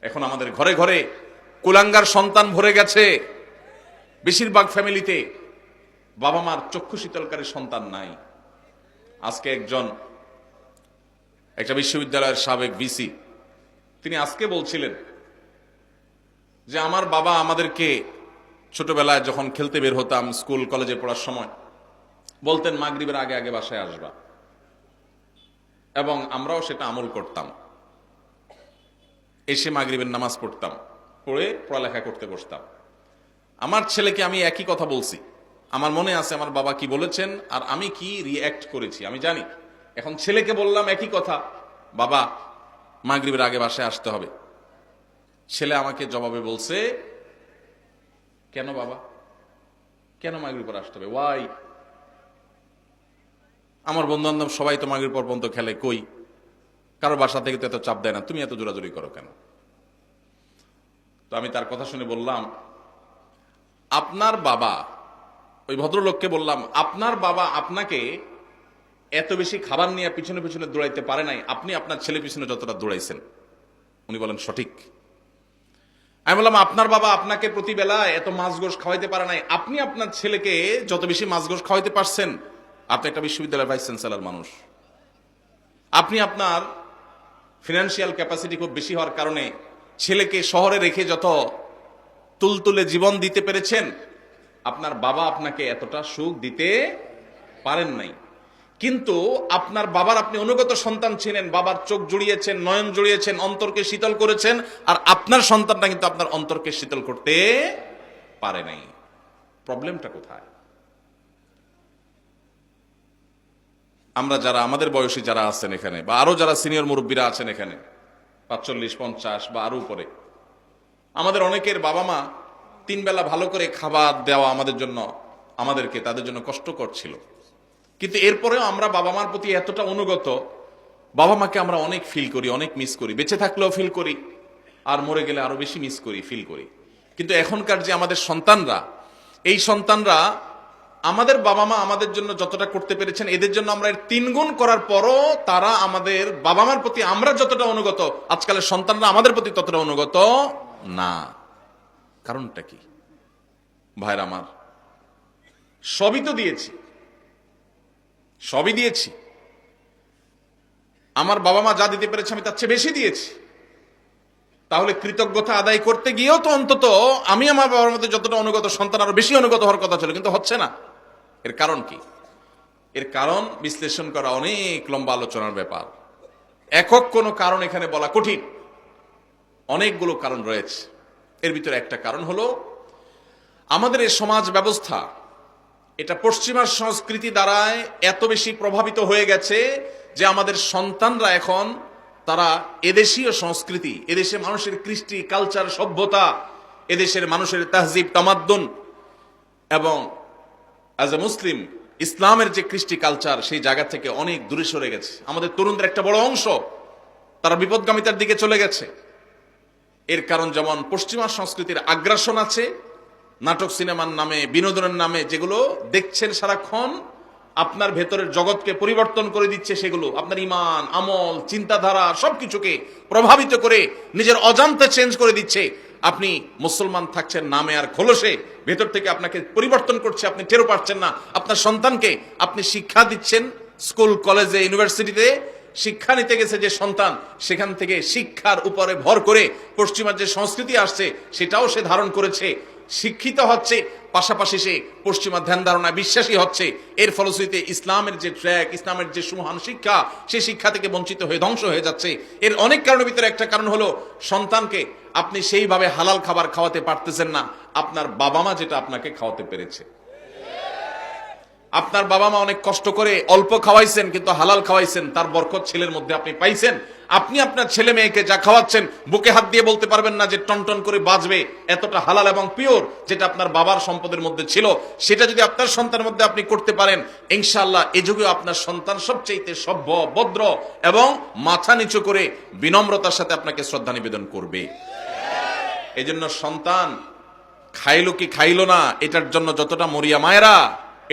এখন আমাদের ঘরে ঘরে কুলাঙ্গার সন্তান ভরে গেছে। বেশিরভাগ ফ্যামিলিতে বাবা মার চক্ষু শীতলকারী সন্তান নাই। আজকে একটা বিশ্ববিদ্যালয়ের সাবেক ভিসি তিনি আজকে বলছিলেন যে আমার বাবা আমাদেরকে ছোটবেলায় যখন খেলতে বের হতাম, স্কুল কলেজে পড়ার সময় বলতেন মাগরিবের আগে আগে বাসায় আসবা, এবং আমরাও সেটা আমল করতাম। এসে মাগরিবের নামাজ পড়তাম, পড়ে পড়ালেখা করতে বসতাম। আমার ছেলেকে আমি একই কথা বলছি, আমার মনে আছে আমার বাবা কি বলেছেন আর আমি কি রিঅ্যাক্ট করেছি আমি জানি। এখন ছেলেকে বললাম একই কথা, বাবা মাগরিবের আগে বাসায় আসতে হবে। ছেলে আমাকে জবাবে বলছে, কেন বাবা, কেন মাগরিব পর আসতে হবে, ওয়াই? আমার বন্ধু বান্ধব সবাই তো মাগরিব পর পর্যন্ত খেলে, কই কারো বাসা থেকে তো এত চাপ দেয় না, তুমি এত জোরাজুরি করো কেন? তো আমি তার কথা শুনে বললাম, আপনার বাবা, ওই ভদ্রলোককে বললাম, আপনার বাবা আপনাকে এত বেশি খাবার নিয়ে পিছনে পিছনে দৌড়াইতে পারে নাই, আপনি আপনার ছেলে পিছনে যতটা দৌড়াইছেন। উনি বলেন সঠিক। আমি বললাম, আপনার বাবা আপনাকে প্রতিবেলা এত মাছ গোশ খাওয়াইতে পারে নাই, আপনি আপনার ছেলেকে যত বেশি মাছ গোশ খাওয়াইতে পারছেন। আপনি একটা বিশ্ববিদ্যালয়ের ভাইস চ্যান্সেলর মানুষ, আপনি আপনার ফিনান্সিয়াল ক্যাপাসিটি খুব বেশি হওয়ার কারণে ছেলেকে শহরে রেখে যত তুলতুলে জীবন দিতে পেরেছেন, আপনার বাবা আপনাকে এতটা সুখ দিতে পারেন নাই। কিন্তু আপনার বাবার আপনি অনুগত সন্তান ছিলেন, বাবার চোখ জুড়িয়েছেন, নয়ন জুড়িয়েছেন, অন্তরকে শীতল করেছেন, আর আপনার সন্তানটা কিন্তু আপনার অন্তরকে শীতল করতে পারে নাই। প্রবলেমটা কোথায়? আমরা যারা আমাদের বয়সী যারা আছেন এখানে, বা আরো যারা সিনিয়র মুরব্বীরা আছেন এখানে 45, 50 বা আরো উপরে, আমাদের অনেকের বাবা মা 3 বেলা ভালো করে খাবার দেওয়া আমাদের জন্য, আমাদেরকে তাদের জন্য কষ্টকর ছিল। কিন্তু এরপরেও আমরা বাবা মার প্রতি এতটা অনুগত, বাবা মাকে আমরা অনেক ফিল করি, অনেক মিস করি। বেঁচে থাকলেও ফিল করি, আর মরে গেলে আরো বেশি মিস করি, ফিল করি। কিন্তু এখনকার যে আমাদের সন্তানরা, এই সন্তানরা আমাদের বাবা মা আমাদের জন্য যতটা করতে পেরেছেন, এদের জন্য আমরা এর 3 গুণ করার পরও তারা আমাদের বাবা মার প্রতি আমরা যতটা অনুগত, আজকালের সন্তানরা আমাদের প্রতি ততটা অনুগত না। কারণটা কি ভাইরা আমার? সবই তো দিয়েছি, সবই দিয়েছি। আমার বাবা মা যা দিতে পেরেছে আমি তার চেয়ে বেশি দিয়েছি। তাহলে কৃতজ্ঞতা আদায় করতে গিয়েও তো অন্তত আমি আমার বাবার মধ্যে যতটা অনুগত, সন্তান আরো বেশি অনুগত হওয়ার কথা ছিল, কিন্তু হচ্ছে না। এর কারণ কি? এর কারণ বিশ্লেষণ করা অনেক লম্বা আলোচনার ব্যাপার। একক কোনো কারণ এখানে বলা কঠিন, অনেকগুলো কারণ রয়েছে। এর ভিতরে একটা কারণ হলো আমাদের এই সমাজ ব্যবস্থা, এটা পশ্চিমা সংস্কৃতি দ্বারায় এত বেশি প্রভাবিত হয়ে গেছে যে আমাদের সন্তানরা এখন তারা এদেশীয় সংস্কৃতি, এদেশে মানুষের কৃষ্টি, কালচার, সভ্যতা, এদেশের মানুষের তাহজিব, তামাদ্দুন এবং অ্যাজ এ মুসলিম ইসলামের যে কৃষ্টি কালচার, সেই জায়গা থেকে অনেক দূরে সরে গেছে। আমাদের তরুণদের একটা বড় অংশ তারা বিপদগামিতার দিকে চলে গেছে। এর কারণ যেমন পশ্চিমা সংস্কৃতির আগ্রাসন আছে, নাটক সিনেমার নামে, বিনোদনের নামে যেগুলো দেখছেন সারাক্ষণ, আপনার ভেতরের জগৎকে পরিবর্তন করে দিচ্ছে। সেগুলো আপনার ইমান, আমল, চিন্তাধারা সবকিছুকে প্রভাবিত করে নিজের অজান্তে চেঞ্জ করে দিচ্ছে। আপনি মুসলমান থাকছেন নামে আর খোলসে, ভেতর থেকে আপনাকে পরিবর্তন করছে, আপনি টেরও পাচ্ছেন না। আপনার সন্তানকে আপনি শিক্ষা দিচ্ছেন, স্কুল, কলেজে, ইউনিভার্সিটিতে শিক্ষা নিতে গেছে যে সন্তান, সেখান থেকে শিক্ষার উপরে ভর করে পশ্চিমার যে সংস্কৃতি আসছে সেটাও সে ধারণ করেছে, শিক্ষিত হচ্ছে, পাশাপাশি সে পশ্চিমা ধ্যান ধারণায় বিশ্বাসী হচ্ছে। এর ফলশ্রুতিতে ইসলামের যে ট্র্যাক, ইসলামের যে সুমহান শিক্ষা, সেই শিক্ষা থেকে বঞ্চিত হয়ে ধ্বংস হয়ে যাচ্ছে। এর অনেক কারণের ভিতরে একটা কারণ হলো সন্তানকে আপনি সেইভাবে হালাল খাবার খাওয়াতে পারতেছেন না আপনার বাবা মা যেটা আপনাকে খাওয়াতে পেরেছে। আপনার বাবা মা অনেক কষ্ট করে অল্প খাওয়াইছেন, কিন্তু হালাল খাওয়াইছেন, তার বরকত ছেলের মধ্যে আপনি পাইছেন। আপনি আপনার ছেলে মেয়েকে যা খাওয়াচ্ছেন, বুকে হাত দিয়ে বলতে পারবেন না যে টনটন করে বাঁচবে, এতটা হালাল এবং পিওর যেটা আপনার বাবার সম্পদের মধ্যে ছিল, সেটা যদি আপনার সন্তানের মধ্যে আপনি করতে পারেন, ইনশাআল্লাহ এ যুগেও আপনার সন্তান সবচেয়ে সভ্য, ভদ্র এবং মাথা নিচু করে বিনম্রতার সাথে আপনাকে শ্রদ্ধা নিবেদন করবে। এই জন্য সন্তান খাইলো কি খাইলো না এটার জন্য যতটা মরিয়া মায়েরা,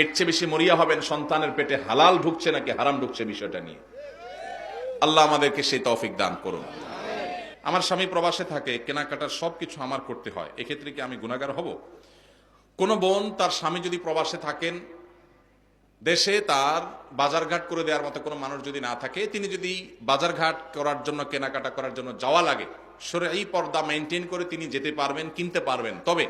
এর চেয়ে বেশি মরিয়া হবেন সন্তানের পেটে হালাল ঢুকছে নাকি হারাম ঢুকছে বিষয়টা নিয়ে। আল্লাহ আমাদেরকে সেই তৌফিক দান করুন। আমার স্বামী প্রবাসে থাকে, কেনাকাটার সবকিছু আমার করতে হয়, এক্ষেত্রে কি আমি গুনাহগার হব? কোন বোন তার স্বামী যদি প্রবাসে থাকেন, দেশে তার বাজারঘাট করে দেওয়ার মতো কোনো মানুষ যদি না থাকে, তিনি যদি বাজারঘাট করার জন্য, কেনাকাটা করার জন্য যাওয়া লাগে, শরঈ পর্দা মেনটেন করে তিনি যেতে পারবেন, কিনতে পারবেন। তবে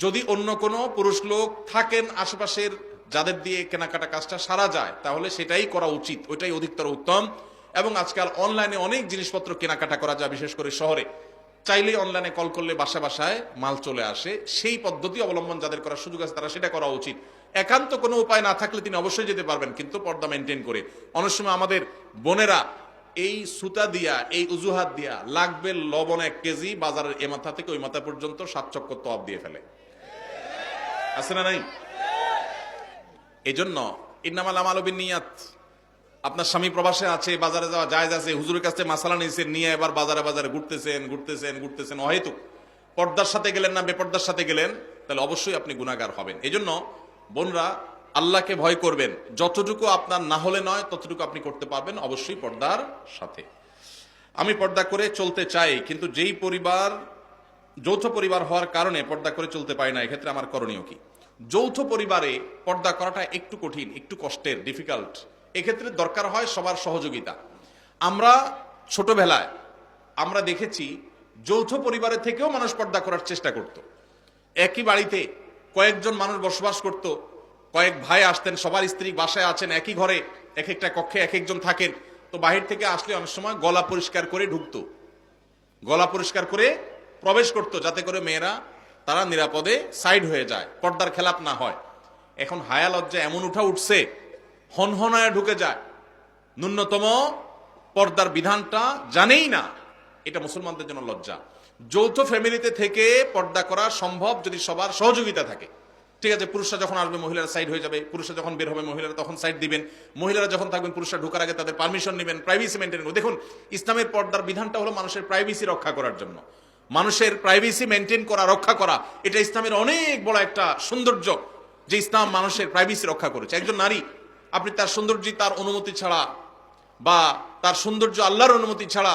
যদি অন্য কোনো পুরুষ লোক থাকেন আশেপাশের, যাদের দিয়ে কেনাকাটা কাজটা সারা যায়, তাহলে সেটাই করা উচিত, ওইটাই অধিকতর উত্তম। এবং আজকাল অনলাইনে অনেক জিনিসপত্র কেনাকাটা করা যায়, বিশেষ করে শহরে চাইলেই অনলাইনে কল করলে বাসা বাসায় মাল চলে আসে। সেই পদ্ধতি অবলম্বন যাদের করার সুযোগ আছে তারা সেটা করা উচিত। একান্ত কোনো উপায় না থাকলে তিনি অবশ্যই যেতে পারবেন, কিন্তু পর্দা মেনটেন করে। অনেক সময় আমাদের বোনেরা এই সুতা দিয়া, এই অজুহাত দিয়া লাগবে লবণ 1 কেজি, বাজারের এ মাথা থেকে ওই মাথা পর্যন্ত 7 চক্কর তওয়াব দিয়ে ফেলে, আছে না নাই? এই জন্য ইন্নামাল আমালু বিন্নিয়াত। আপনার স্বামী প্রবাসে আছে, বাজারে যাওয়া জায়েজ আছে, হুজুরের কাছে মাসালা নিয়েছেন, নিয়ে এবার বাজারে বাজারে ঘুরতেছেন অহেতুক, পর্দার সাথে গেলেন না বেপর্দার সাথে গেলেন, তাহলে অবশ্যই আপনি গুনাহগার হবেন। এই জন্য বোনরা আল্লাহকে ভয় করবেন, যতটুকু আপনার না হলে নয় ততটুকু আপনি করতে পারবেন, অবশ্যই পর্দার সাথে। আমি পর্দা করে চলতে চাই, কিন্তু যেই পরিবার, যৌথ পরিবার হওয়ার কারণে পর্দা করে চলতে পারি না, এক্ষেত্রে আমার করণীয় কি? যৌথ পরিবারে পর্দা করাটা একটু কঠিন, একটু কষ্টের, ডিফিকাল্ট। এক্ষেত্রে দরকার হয় সবার সহযোগিতা। আমরা ছোটবেলায় আমরা দেখেছি যৌথ পরিবারের থেকেও মানুষ পর্দা করার চেষ্টা করত। একই বাড়িতে কয়েকজন মানুষ বসবাস করত, কয়েক ভাই আসতেন, সবার স্ত্রী বাসায় আছেন, একই ঘরে এক একটা কক্ষে এক একজন থাকেন। তো বাহির থেকে আসলে অনেক সময় গলা পরিষ্কার করে ঢুকতো, গলা পরিষ্কার করে প্রবেশ করত, যাতে করে মেয়েরা তারা নিরাপদে সাইড হয়ে যায়, পর্দার খেলাপ না হয়। এখন হায়া লজ্জা এমন উঠছে, হনহনায় ঢুকে যায়, ন্যূনতম পর্দার বিধানটা জানেই না। এটা মুসলমানদের জন্য লজ্জা। যৌথ ফ্যামিলিতে থেকে পর্দা করা সম্ভব যদি সবার সহযোগিতা থাকে। ঠিক আছে, পুরুষরা যখন আসবে মহিলারা সাইড হয়ে যাবে, পুরুষরা যখন বের হবে মহিলারা তখন সাইড দিবেন, মহিলারা যখন থাকবেন পুরুষরা ঢোকার আগে তাদের পারমিশন নেবেন, প্রাইভেসি মেনটেন করবেন। দেখুন, ইসলামের পর্দার বিধানটা হলো মানুষের প্রাইভেসি রক্ষা করার জন্য, মানুষের প্রাইভেসি মেনটেন করা, রক্ষা করা। এটা ইসলামের অনেক বড় একটা সৌন্দর্য, যে ইসলাম মানুষের প্রাইভেসি রক্ষা করেছে। একজন নারী, আপনি তার সৌন্দর্য তার অনুমতি ছাড়া, বা তার সৌন্দর্য আল্লাহর অনুমতি ছাড়া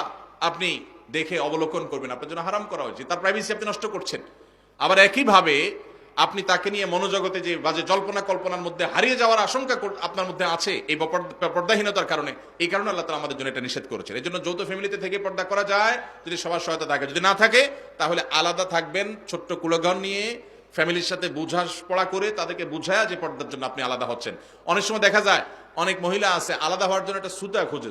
আপনি দেখে অবলোকন করবেন, আপনার জন্য হারাম করা হয়েছে, তার প্রাইভেসি আপনি নষ্ট করছেন। আবার একইভাবে আপনি তাকে নিয়ে মনোজগতে যে বাজে জল্পনা কল্পনার মধ্যে হারিয়ে যাওয়ার আশঙ্কা আপনার মধ্যে আছে এই পর্দাহীনতার কারণে, এই কারণে আল্লাহ তাআলা আমাদের জন্য এটা নিষেধ করেছেন। এই জন্য যৌথ ফ্যামিলিতে থেকে পর্দা করা যায় যদি সবার সহায়তা থাকে, যদি না থাকে তাহলে আলাদা থাকবেন, ছোট্ট কুলঘর নিয়ে ফ্যামিলির সাথে পড়া করে তাদেরকে বুঝায় যে পর্দার জন্য আপনি আলাদা হচ্ছেন। অনেক সময় দেখা যায় অনেক মহিলা আছে আলাদা হওয়ার জন্য একটা সুতা খুঁজে,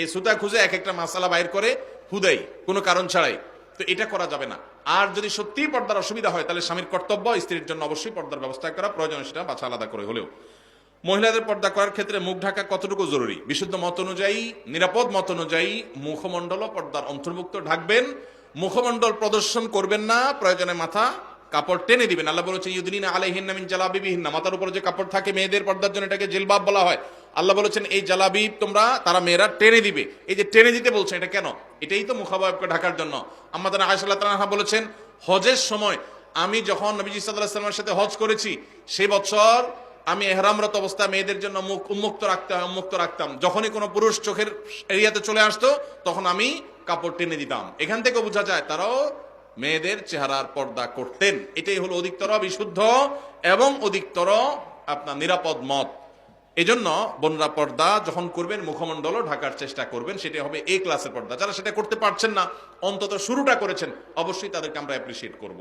এই সুতা খুঁজে এক একটা মাসালা বাইর করে হুদাই, কোনো কারণ ছাড়াই। তো এটা করা যাবে না। আর যদি সত্যিই পর্দার অসুবিধা হয় তাহলে স্বামীর কর্তব্য স্ত্রীর জন্য অবশ্যই পর্দার ব্যবস্থা করা প্রয়োজন, সেটা বাছা আলাদা করে হলেও। মহিলাদের পর্দা করার ক্ষেত্রে মুখ ঢাকা কতটুকু জরুরি? বিশুদ্ধ মত অনুযায়ী, নিরাপদ মত অনুযায়ী মুখমণ্ডল পর্দার অন্তর্ভুক্ত ঢাকবেন, মুখমণ্ডল প্রদর্শন করবেন না, প্রয়োজনে মাথা কাপড় টেনে দিবেন। আল্লাহ বলেছেন ইউদিনিনা আলাইহিন্না মিন জালাবিবিহিন্না, মাথার উপরে যে কাপড় থাকে মেয়েদের পর্দার জন্য, এটাকে জিলবাব বলা হয়। আল্লাহ বলেছেন এই জালাবিব তারা মেয়েরা টেনে দিবে। এই যে টেনে দিতে বলছেন, এটা কেন? এটাই তো মুখাবয়বকে ঢাকার জন্য। আম্মা জানা আয়েশা রাদিয়াল্লাহু আনহা বলেছেন, হজের সময় আমি যখন নবীজি সাল্লাল্লাহু আলাইহি ওয়াসাল্লামের সাথে হজ করেছি, সেই বছর আমি ইহরামরত অবস্থায় মেয়েদের জন্য মুখ উন্মুক্ত রাখতাম। যখনই কোনো পুরুষ চোখের এরিয়াতে চলে আসতো তখন আমি কাপড় টেনে দিতাম। এখান থেকে বোঝা যায় তারাও মেয়েদের চেহারার পর্দা করতেন। এটাই হলো অধিকতর বিশুদ্ধ এবং অধিকতর আপনার নিরাপদ মত। এজন্য বোনরা পর্দা যখন করবেন মুখমণ্ডলও ঢাকার চেষ্টা করবেন, সেটা হবে এই ক্লাসের পর্দা। যারা সেটা করতে পারছেন না, অন্তত শুরুটা করেছেন, অবশ্যই তাদেরকে আমরা অ্যাপ্রিসিয়েট করব।